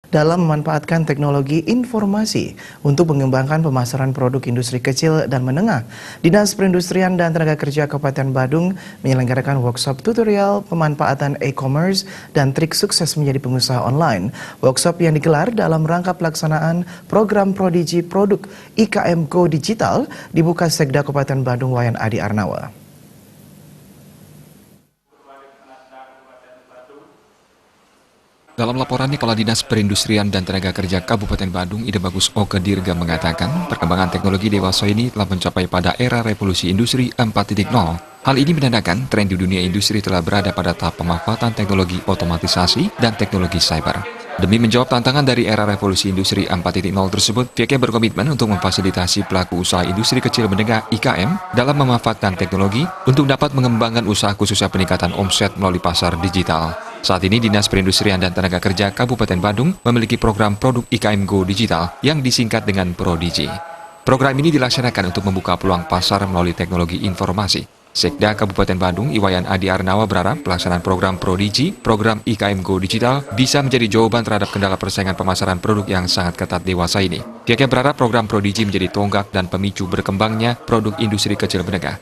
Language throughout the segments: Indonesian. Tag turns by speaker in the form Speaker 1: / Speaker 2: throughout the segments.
Speaker 1: dalam memanfaatkan teknologi informasi untuk mengembangkan pemasaran produk industri kecil dan menengah. Dinas Perindustrian dan Tenaga Kerja Kabupaten Badung menyelenggarakan workshop tutorial pemanfaatan e-commerce dan trik sukses menjadi pengusaha online. Workshop yang digelar dalam rangka pelaksanaan program Prodigi Produk IKM Go Digital dibuka Sekda Kabupaten Badung Wayan Adi Arnawa.
Speaker 2: Dalam laporannya, Kepala Dinas Perindustrian dan Tenaga Kerja Kabupaten Badung, Ide Bagus Oke Dirga mengatakan, perkembangan teknologi dewasa ini telah mencapai pada era revolusi industri 4.0. Hal ini menandakan tren di dunia industri telah berada pada tahap pemanfaatan teknologi otomatisasi dan teknologi cyber. Demi menjawab tantangan dari era revolusi industri 4.0 tersebut, pihaknya berkomitmen untuk memfasilitasi pelaku usaha industri kecil menengah IKM dalam memanfaatkan teknologi untuk dapat mengembangkan usaha khususnya peningkatan omset melalui pasar digital. Saat ini, Dinas Perindustrian dan Tenaga Kerja Kabupaten Badung memiliki program produk IKM Go Digital yang disingkat dengan Prodigi. Program ini dilaksanakan untuk membuka peluang pasar melalui teknologi informasi. Sekda Kabupaten Badung, Iwayan Adi Arnawa berharap pelaksanaan program Prodigi, program IKM Go Digital, bisa menjadi jawaban terhadap kendala persaingan pemasaran produk yang sangat ketat dewasa ini. Pihaknya berharap program Prodigi menjadi tonggak dan pemicu berkembangnya produk industri kecil menengah.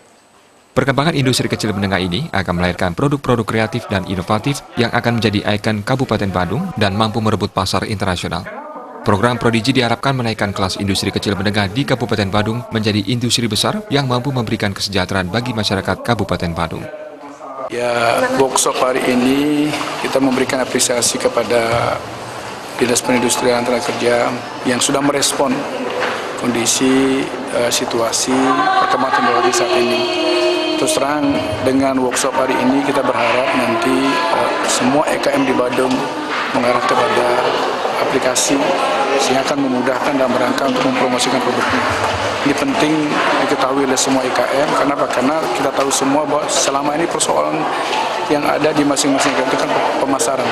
Speaker 2: Perkembangan industri kecil menengah ini akan melahirkan produk-produk kreatif dan inovatif yang akan menjadi ikon Kabupaten Badung dan mampu merebut pasar internasional. Program Prodigi diharapkan menaikkan kelas industri kecil menengah di Kabupaten Badung menjadi industri besar yang mampu memberikan kesejahteraan bagi masyarakat Kabupaten Badung.
Speaker 3: Ya, workshop hari ini kita memberikan apresiasi kepada Dinas Perindustrian dan Tenaga Kerja yang sudah merespon kondisi situasi perkembangan teknologi saat ini. Terus terang, dengan workshop hari ini kita berharap nanti semua EKM di Badung mengarah kepada aplikasi sehingga akan memudahkan dalam rangka untuk mempromosikan produknya. Ini penting diketahui oleh semua EKM, karena kita tahu semua bahwa selama ini persoalan yang ada di masing-masing EKM itu kan pemasaran,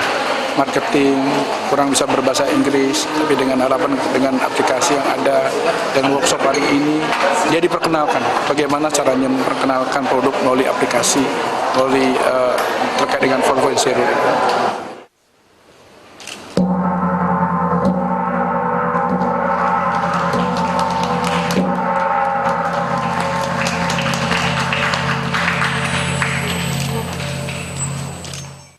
Speaker 3: marketing, kurang bisa berbahasa Inggris, tapi dengan harapan dengan aplikasi yang ada dan workshop hari ini, dia diperkenalkan bagaimana caranya memperkenalkan produk melalui aplikasi, melalui terkait dengan 4.0.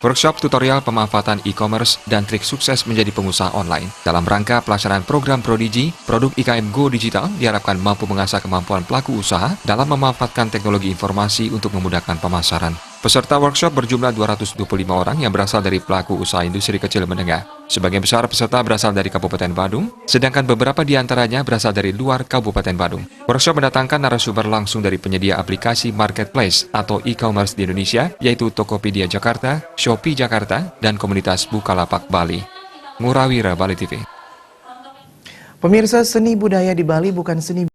Speaker 2: Workshop tutorial pemanfaatan e-commerce dan trik sukses menjadi pengusaha online. Dalam rangka pelaksanaan program Prodigi, produk IKM Go Digital diharapkan mampu mengasah kemampuan pelaku usaha dalam memanfaatkan teknologi informasi untuk memudahkan pemasaran. Peserta workshop berjumlah 225 orang yang berasal dari pelaku usaha industri kecil menengah. Sebagian besar peserta berasal dari Kabupaten Badung, sedangkan beberapa di antaranya berasal dari luar Kabupaten Badung. Workshop mendatangkan narasumber langsung dari penyedia aplikasi marketplace atau e-commerce di Indonesia, yaitu Tokopedia Jakarta, Shopee Jakarta, dan komunitas Bukalapak Bali. Murawira, Bali TV.
Speaker 1: Pemirsa, seni budaya di Bali bukan seni